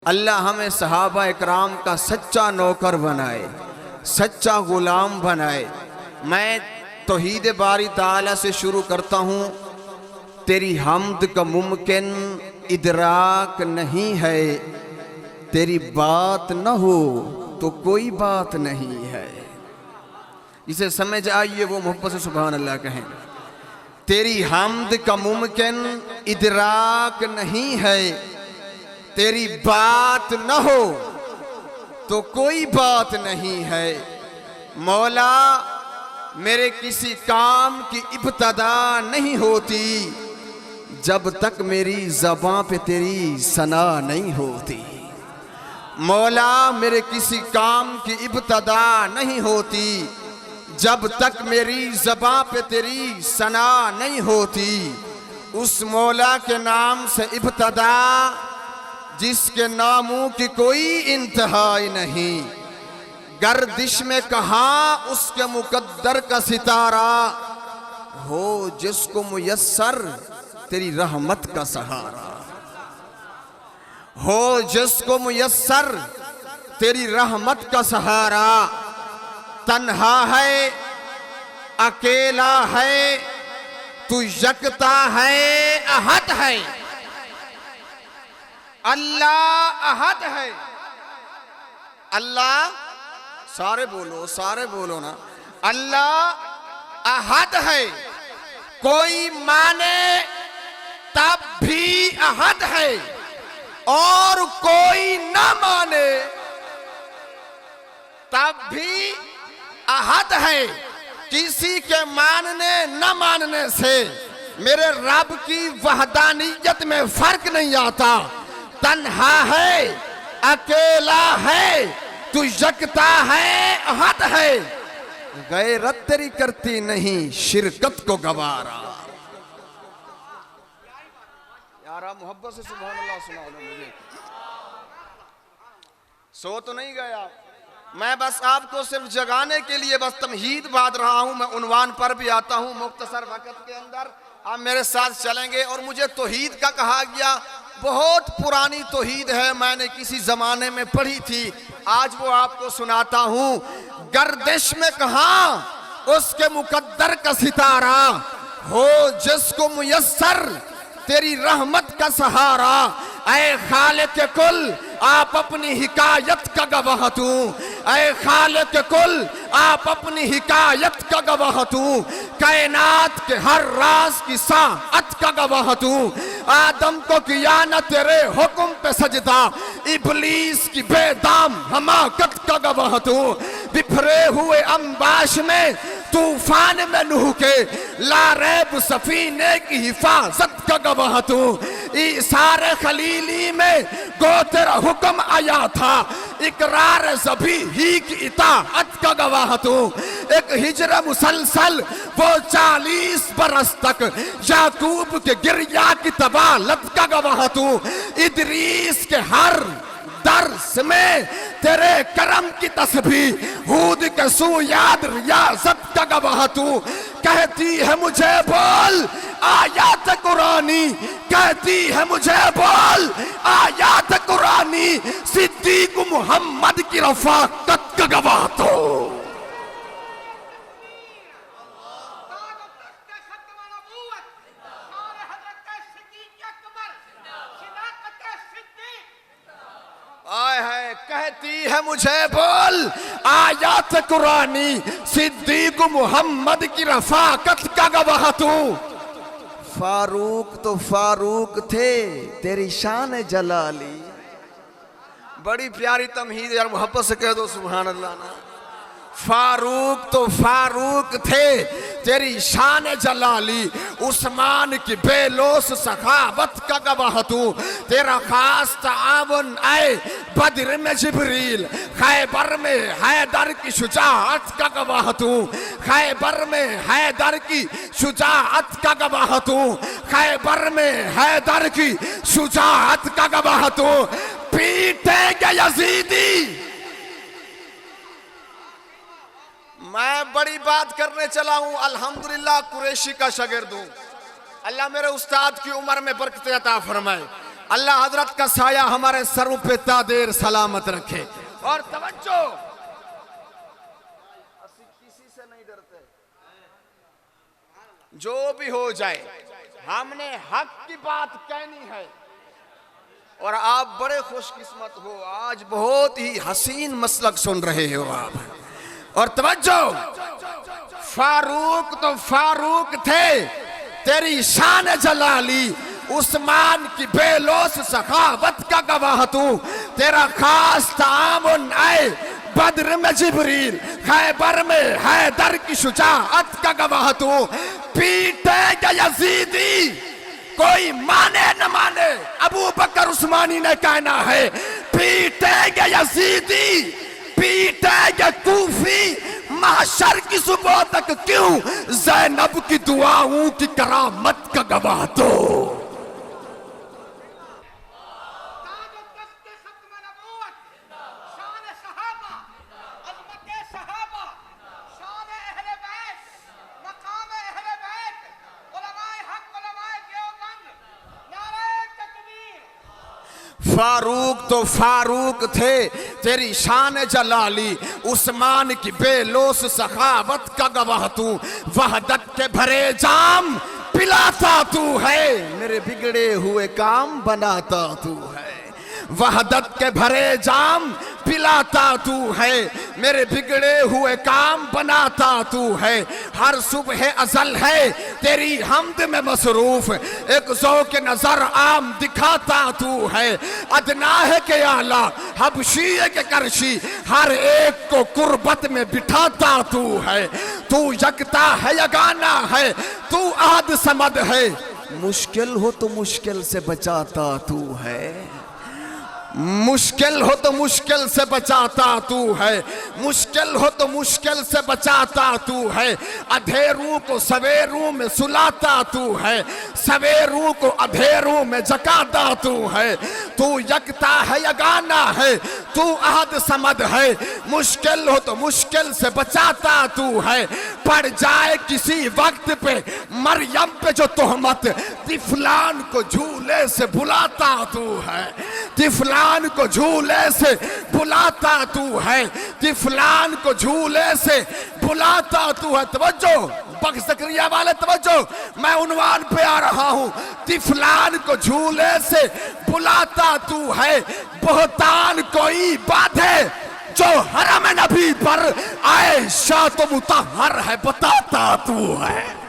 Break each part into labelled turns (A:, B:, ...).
A: अल्लाह हमें सहाबा इकराम का सच्चा नौकर बनाए, सच्चा गुलाम बनाए। मैं तौहीद बारी ताला से शुरू करता हूँ। तेरी हम्द का मुमकिन इदराक नहीं है, तेरी बात न हो तो कोई बात नहीं है। जिसे समझ आइए वो मोहब्बत से सुभान अल्लाह कहें। तेरी हम्द का मुमकिन इदराक नहीं है, तेरी बात न हो तो कोई बात नहीं है। मौला मेरे किसी काम की इब्तदा नहीं होती जब तक मेरी ज़बां पे तेरी सना नहीं होती। मौला मेरे किसी काम की इब्तदा नहीं होती जब तक मेरी ज़बां पे तेरी सना नहीं होती। उस मौला के नाम से इब्तदा जिसके नामों की कोई इंतहाई नहीं। गर्दिश में कहाँ उसके मुकद्दर का सितारा हो, जिसको मुयस्सर तेरी रहमत का सहारा हो, जिसको मुयस्सर तेरी रहमत का सहारा। तन्हा है, अकेला है, तू यकता है, अहद है। अल्लाह अहद है। अल्लाह, सारे बोलो ना। अल्लाह अहद है, कोई माने तब भी अहद है और कोई न माने तब भी अहद है। किसी के मानने न मानने से मेरे रब की वहदानियत में फर्क नहीं आता। तन्हा है, अकेला है, तू यकता है, अहद है। गैरत तेरी करती नहीं शिरकत को गवारा। यारा मोहब्बत से सुभान अल्लाह सुना दो मुझे। सो तो नहीं गया, मैं बस आपको सिर्फ जगाने के लिए बस तमहीद बांध रहा हूं। मैं उन्वान पर भी आता हूं मुख्तसर वक्त के अंदर। आप मेरे साथ चलेंगे। और मुझे तौहीद का कहा गया, बहुत पुरानी तौहीद है, मैंने किसी जमाने में पढ़ी थी, आज वो आपको सुनाता हूं। गर्दिश में कहां उसके मुकद्दर का सितारा हो, जिसको मुयस्सर तेरी रहमत का सहारा। ऐ खालिक कुल आप अपनी हिकायत का गवाह तू। ऐ खालिक कुल आप अपनी हिकायत का गवाह तू। कायनात के हर राज की साअत का गवाह तू। आदम को किया न तेरे हुक्म पे सजदा, इबलीस की बेदाम हमाकत का गवाह तू। बिखरे हुए अंबाश में तूफान में नूह के लारैब सफीने की हिफाजत का गवाह तू। इसारे खलीली में गो तेरा हुक्म आया था, इकरार ज़बी ही की इताअत का गवाह तू। एक हिजर मुसलसल वो 40 बरस तक याकूब के गिरिया की तबालत का गवाह तू। इदरीस के हर दर्स में तेरे करम की तस्बीह, हूद के सुयाद रियासत का गवाह तू। कहती है मुझे बोल आयात कुरानी, कहती है मुझे बोल आयात कुरानी। सिद्दीक मोहम्मद की रफाकत का गवाह तो। आय है, कहती है मुझे बोल आयात कुरानी, सिद्दीक मोहम्मद की रफाकत का गवाह तू। फारूक तो फारूक थे तेरी शान जलाली। बड़ी प्यारी तमहीद यार, मोहब्बत से कह दो सुभान अल्लाह ना। फारूक तो फारूक थे तेरी शान जलाली। उस्मान की बेलोस सखावत का गवाह तू। तेरा खास तावन आए बद्र में जिब्रील, खैबर में हैदर की शुजाअत का गवाह तू। खैबर में हैदर की शुजाअत का गवाह तू। खैबर में हैदर की शुजाअत का गवाह तू। पीटेंगे यजीदी। मैं बड़ी बात करने चला हूं। अल्हम्दुलिल्लाह कुरैशी का शागिर्द हूं। अल्लाह मेरे उस्ताद की उम्र में बरकत अता फरमाए। अल्लाह हजरत का साया हमारे सरों पे तादेर सलामत रखे। और तवज्जो, किसी से नहीं डरते, जो भी हो जाए हमने हक की बात कहनी है। और आप बड़े खुशकिस्मत हो, आज बहुत ही हसीन मसलक सुन रहे हो आप। और तवज्जो, फारूक तो फारूक थे, तेरी शान जलाली उस्मान की बेलोस सखावत का गवाह तू। तेरा खास तामुन आए बद्र में जिब्रील, खैबर में हैदर की शुजाअत का गवाह तू। पीटेगा यजीदी कोई माने न माने, अबू बकर उस्मानी ने कहना है। पीटेगा यजीदी, पीटेगा कूफी, महशर की सुबह तक क्यों ज़ैनब की दुआओं की करामत का गवाह तो। फारूक तो फारूक थे, तेरी शान जलाली उस्मान की बेलोस सखावत का गवाह तू। वहदत के भरे जाम पिलाता तू है, मेरे बिगड़े हुए काम बनाता तू है। वहदत के भरे जाम पिलाता तू है, मेरे बिगड़े हुए काम बनाता तू है। हर सुबह अज़ल है तेरी हमद में मसरूफ, एक ज़ौक़ नजर आम दिखाता तू है। अदना है के आला हबशी के करशी, हर एक को कुर्बत में बिठाता तू है। तू यकता है यगाना है, तू आद समद है, मुश्किल हो तो मुश्किल से बचाता तू है। मुश्किल हो तो मुश्किल से बचाता तू है, मुश्किल हो तो मुश्किल से बचाता तू है। अधेरों को सवेरों में सुलाता तू है, सवेरों को अधेरों में जगाता तू है। तू यकता है यगाना है, तू अहद समद है, मुश्किल हो तो मुश्किल से बचाता तू है। पड़ जाए किसी वक्त पे मरियम पे जो तोहमत, तिफलान को झूले से बुलाता तू है। तिफलान को झूले से बुलाता तू है, तिफलान को झूले से बुलाता तू है। तवज्जो बख्श ज़करिया वाले तवज्जो, मैं उन्वान पे आ रहा हूं। तिफलान को झूले से बुलाता तू है। बोहतान कोई बाधे जो हरम नबी पर, आयशा तो मुतहहर है बताता तू है।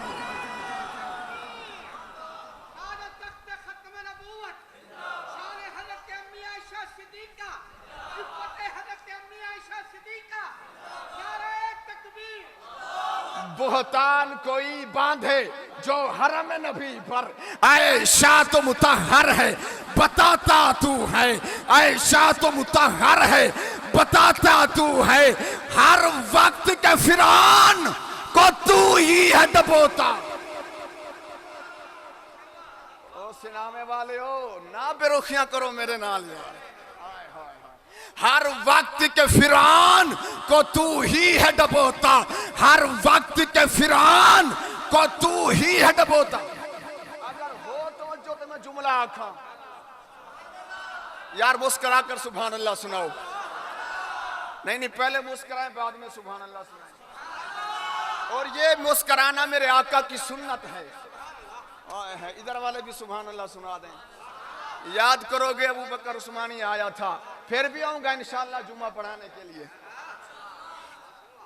A: बोहतान कोई बांधे जो हरम नबी पर, आयशा तो मुतहहर है बताता तू है। आयशा तो मुतहहर है बताता तू है। हर वक्त के फिरौन को तू ही है डबोता। ओ सिनामे वाले हो, ना बेरुखियां करो मेरे नाल यार। हर वक्त के फिरौन को तू ही है डबोता, हर वक्त के फिरौन को तू ही है डबोता। अगर हो तो जो मैं जुमला आखा यार, मुस्कुरा कर सुभान अल्लाह सुनाओ। नहीं पहले मुस्कुराएं बाद में सुभान अल्लाह सुनाएं। और ये मुस्कुराना मेरे आका की सुन्नत है। इधर वाले भी सुभान अल्लाह सुना दें। याद करोगे अबू बकर उस्मानी आया था, फिर भी आऊंगा इंशाअल्लाह जुम्मा पढ़ाने के लिए।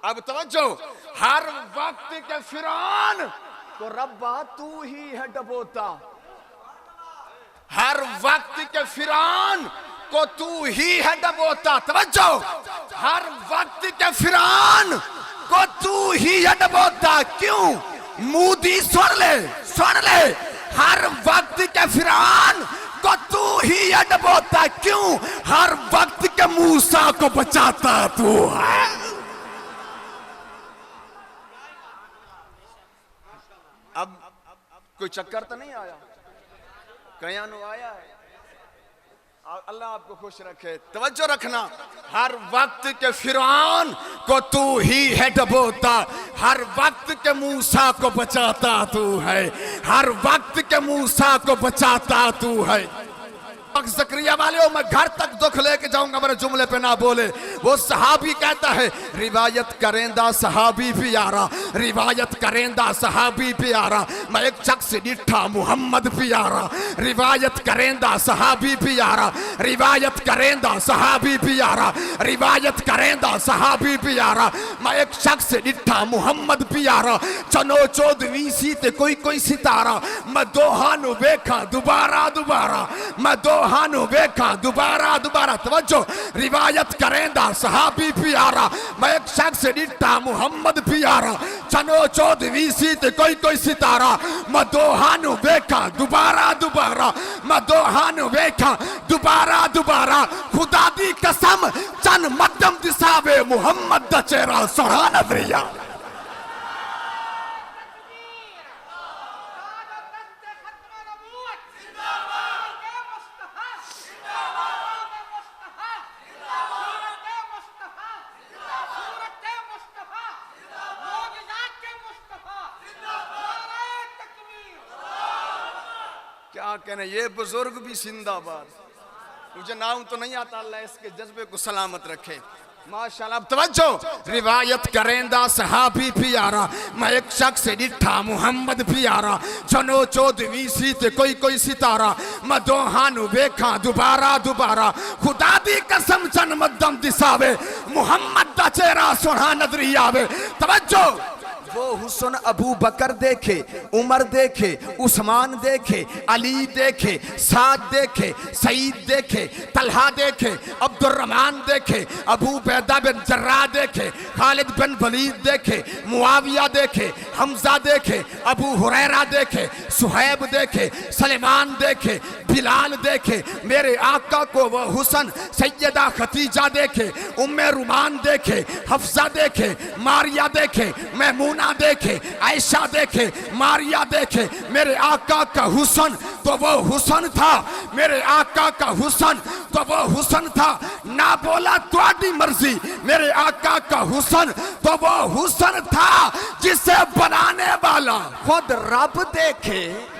A: अब तवज्जो, हर वक्त के फिरौन को रब्बा तू ही है डबोता। हर वक्त के फिरौन को तू ही है डबोता। तवज्जो, हर वक्त के फिरौन को तू ही है डबोता। क्यों? मूदी सुन ले, हर वक्त के फिरौन को तू ही है डबोता। क्यों? हर वक्त के मूसा को बचाता तू है। अब कोई चक्कर तो नहीं आया, कयां नु आया है। अल्लाह आपको खुश रखे। तवज्जो रखना, हर वक्त के फिरौन को तू ही है डबोता, हर वक्त के मूसा को बचाता तू है, हर वक्त के मूसा को बचाता तू है। जकरिया वाले हो, मैं घर तक दुख लेके जाऊंगा मेरे जुमले पे ना बोले। वो सहाबी कहता है रिवायत करेंदा सहाबी प्यारा, रिवायत करेंदा सहाबी प्यारा, मैं एक शख्स डिठा मुहम्मद प्यारा, रिवायत करेंदा सहाबी प्यारा, रिवायत करेंदा सहाबी प्यारा, रिवायत करेंदा सहाबी प्यारा, मैं एक शख्स डिठा मुहम्मद प्यारा, चनो चौदवी सी ते कोई कोई सितारा, मैं दोहानु वेखा दोबारा दोबारा, मैं दोहानु वेखा दोबारा दोबारा। तवज्जो, रिवायत करेंदा सहाबी प्यारा, मैं एक शख्स डिठा मुहम्मद प्यारा, चनो चौदवी सी ते कोई कोई सितारा, मैं दोहानु वेखा दोबारा दोबारा, मैं दोहानु वेखा दोबारा दोबारा, खुदा दी कसम चन मध्यम दिसावे मुहम्मद दा चेहरा सोहना नजरिया। क्या कहने, ये बुजुर्ग भी जिंदाबाद। मुझे नाम तो नहीं आता, अल्लाह इसके जज्बे को सलामत रखे माशाल्लाह। अब तवज्जो, रिवायत करेंदा सहाबी प्यारा, मैं एक शख्स डिठा मुहम्मद प्यारा, चनो चौदवी सी ते कोई कोई सितारा, मैं दोहानु वेखा दोबारा दोबारा, खुदा दी कसम चन मध्यम दिसावे मुहम्मद दा चेहरा सोहना नजरी आवे। तवज्जो, वो हुस्न अबू बकर देखे, उमर देखे, उस्मान देखे, अली देखे, साद देखे, सईद देखे, तलहा देखे, अब्दुर्रहमान देखे, अबू बैदा बिन जर्राह देखे, खालिद बिन वलीद देखे, मुआविया देखे, हमजा देखे, अबू हुरैरा देखे, सुहैब देखे, सलेमान देखे, बिलाल देखे, मेरे आका को वो हुस्न सैयदा खतीजा देखे, उम्मे रुमान देखे, हफ्सा देखे, मारिया देखे, मैमूना देखे, आयशा देखे, मारिया देखे, मेरे आका का हुस्न तो वो हुस्न था, मेरे आका का हुस्न तो वो हुस्न था, ना बोला तुम्हारी मर्जी, मेरे आका का हुस्न तो वो हुस्न था जिसे बनाने वाला खुद रब देखे।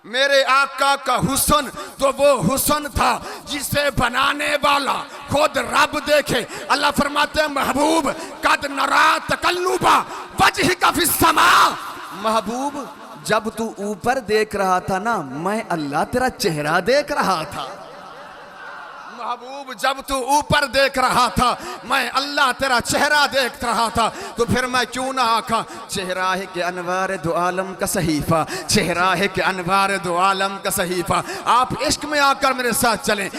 A: मेरे आका का हुस्न तो वो हुस्न था जिसे बनाने वाला खुद रब देखे। अल्लाह फरमाते हैं महबूब कद नरा तकल्लुबा वजहिका फिस समा, महबूब जब तू ऊपर देख रहा था ना, मैं अल्लाह तेरा चेहरा देख रहा था। महबूब जब तू ऊपर देख रहा था, मैं अल्लाह तेरा चेहरा देख रहा था, तो फिर मैं क्यों ना आखा चेहरा है कि अनवार दो आलम का सहीफा, चेहरा है कि अनवार दो आलम का सहीफा। आप इश्क में आकर मेरे साथ चलें,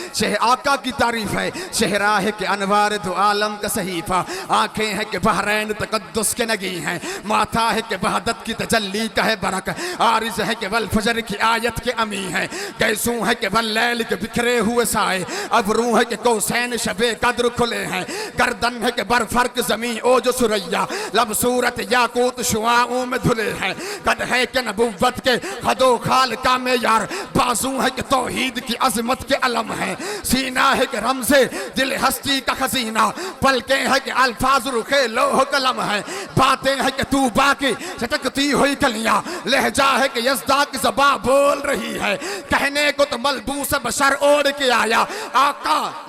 A: आका की तारीफ है, चेहरा है कि अनवार दो आलम का सहीफा, आंखें हैं कि बहरैन तकद्दुस के नगी हैं, माथा है कि वहदत की तजल्ली का है बरक, आरिज़ है कि वल फजर की आयत के अमी है, कैसू है कि वल लैल के बिखरे हुए साए, अब रूह है कि कौसैन शबे कद्र खुले हैं, गर्दन है कि बरफर्क जमी ओ जो सुरैया, लब सूरत याकूत शुआओं में धुले हैं, कद है कि नबुव्वत के खदो खाल का मेयार, बाजू है कि तौहीद की अजमत के अलम है, सीना है कि रमज़े दिल हस्ती का खजीना, पलके है कि अल्फाज रुखे लोह कलम है, बातें है कि तू बाकी चटकती हुई कलियां, लहजा है कि यज़दा की ज़बां बोल रही है, कहने को तो मलबूस बशर ओढ़ के आया आका,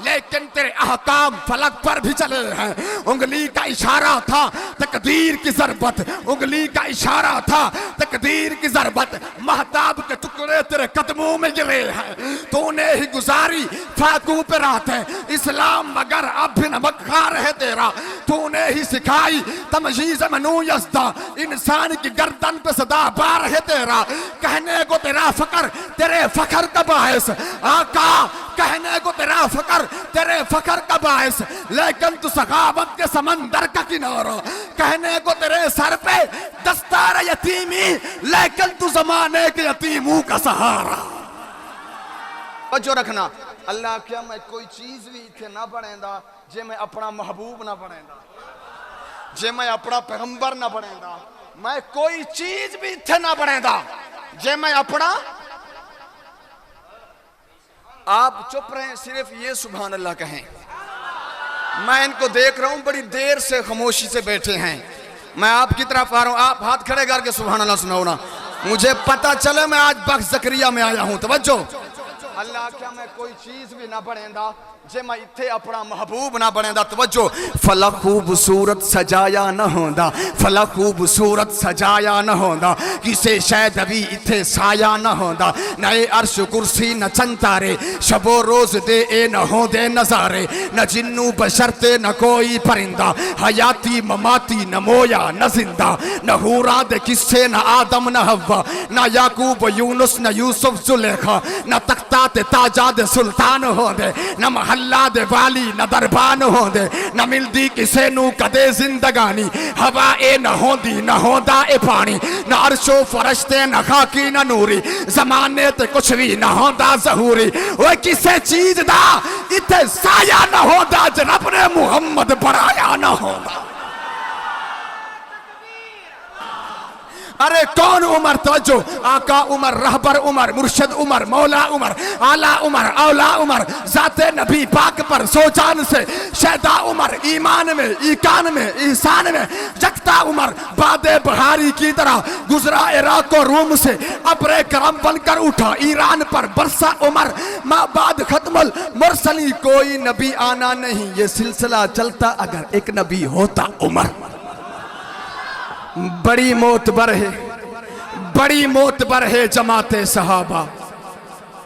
A: लेकिन तेरे अहकाम फलक पर भी चले हैं। उंगली का इशारा था तकदीर की ज़रबत, उंगली का इशारा था तकदीर की ज़रबत, महताब के टुकड़े तेरे कदमों में गिरे हैं, तूने ही गुजारी फाकू पे रात है, इस्लाम मगर अब भी नमकखार है तेरा, तूने ही सिखाई तमजीज़ मनु यज़दा, इंसान की गर्दन पे सदा बार है तेरा, कहने को तेरा फकर तेरे फखर का बायस आका, कहने को तेरा फकर तेरे फकर का बायस, लेकिन तू सखावत के समंदर का किनारा, कहने को तेरे सर पे दस्तार यतीमी, लेकिन तू जमाने के यतीमों का सहारा। जो रखना अल्लाह क्या मैं कोई चीज भी इथे ना बनेंदा जे मैं अपना महबूब ना बनेंदा, जे मैं अपना पैगंबर ना बनेंदा, मैं कोई चीज भी इथे ना बनेंदा जे मैं अपना। आप चुप रहें, सिर्फ ये सुभान अल्लाह कहें। मैं इनको देख रहा हूं, बड़ी देर से खामोशी से बैठे हैं। मैं आपकी तरफ आ रहा हूं, आप हाथ खड़े करके सुभान अल्लाह सुनाओ ना। मुझे पता चले मैं आज बख्श ज़करिया में आया हूं। तवज्जो। अल्लाह क्या मैं कोई चीज भी ना बनेंदा जे मैं इत्थे अपना महबूब ना बनेंदा। तवज्जो। फला खूबसूरत सजाया न होंदा, फला खूबसूरत सजाया न होंदा, किसे शायद अभी इत्थे साया न होंदा। नए अर्श कुर्सी न चंतारे, शबो रोज दे ए न होंदे नजारे। न जिन्नू बशरते न कोई परिंदा, हयाती ममाती न मोया न जिंदा। न हूरा दे किस्से न आदम न हव्वा, न याकूब यूनुस न यूसुफ जुलेखा। न तख्ता ते ताजा दे सुल्तान होंदे, न महल्ला दे वाली न दरबान होंदे। न मिलदी किसे नू कदे जिंदगानी, हवा ए न होंदी न होंदा ए पानी। न अर्शो फरश्ते न खाकी न नूरी, जमाने ते कुछ भी न होंदा ज़हूरी। वो किसे चीज दा इत्थे साया न होंदा, जनाब ने मुहम्मद बनाया न होंदा। अरे कौन उमर? तवज्जो। आका उमर, रहबर उमर, मुर्शद उमर, मौला उमर, आला उमर, औला उमर, जाते नबी पाक पर सोचान से शैदा उमर, ईमान में, ईकान में, ihसान में जगता उमर। बादे बहारी की तरह गुजरा इराक और रूम से, अब्रे करम बनकर उठा ईरान पर बरसा उमर। माँ बाद खत्मल मुरसली, कोई नबी आना नहीं, ये सिलसिला चलता अगर एक नबी होता उमर। बड़ी मोतबर है, बड़ी मोतबर है जमाते सहाबा।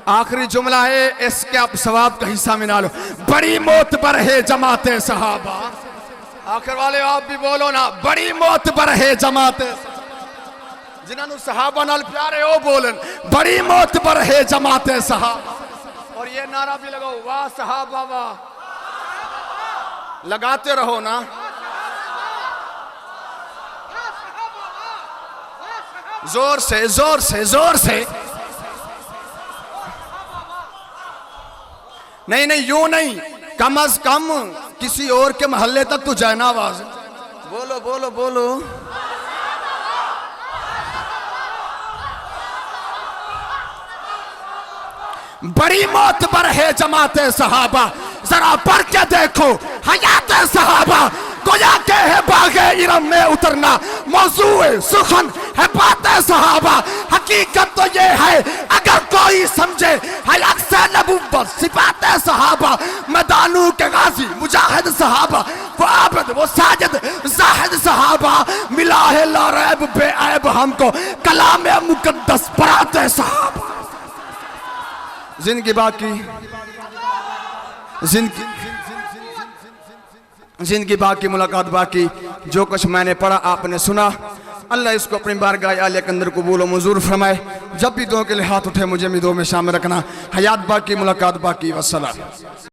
A: आखिरी जुमला है, इसके आप सवाब का हिस्सा में ना लो। बड़ी मोतबर है जमाते सहाबा। आखिर वाले आप भी बोलो ना, बड़ी मोतबर है जमाते। जिन्होंने सहाबा नाल प्यारे हो बोलन, बड़ी मोतबर है जमाते सहाबा। और ये नारा भी लगाओ, वाह सहाबा वाह। लगाते रहो ना। जोर से, जोर से, जोर से। नहीं नहीं, यूं नहीं, कम अज कम किसी और के मोहल्ले तक तो जाए ना आवाज। बोलो बोलो बोलो। बड़ी मोतबर है जमाते सहाबा, जरा पढ़ के देखो हयाते सहाबा। गोया के है बागे इरम में उतरना, मौजूए सुखन है बातें सहाबा। हकीकत तो ये है अगर कोई समझे, हयात से नबुव्वत सिफाते सहाबा। मैदानों के गाजी मुजाहिद सहाबा, वो आबिद वो साजिद जाहिद सहाबा। मिला है ला रैब बेऐब हमको, कलाम मुकद्दस पढ़ाते सहाबा। जिंदगी बाकी, जिंदगी बाकी, मुलाकात बाकी। जो कुछ मैंने पढ़ा आपने सुना, अल्लाह इसको अपनी बारगाह आलिया के अंदर कबूल और मंजूर फरमाए। जब भी दो के लिए हाथ उठे मुझे भी दो में शामिल रखना। हयात बाकी, मुलाकात बाकी। वस्सलाम।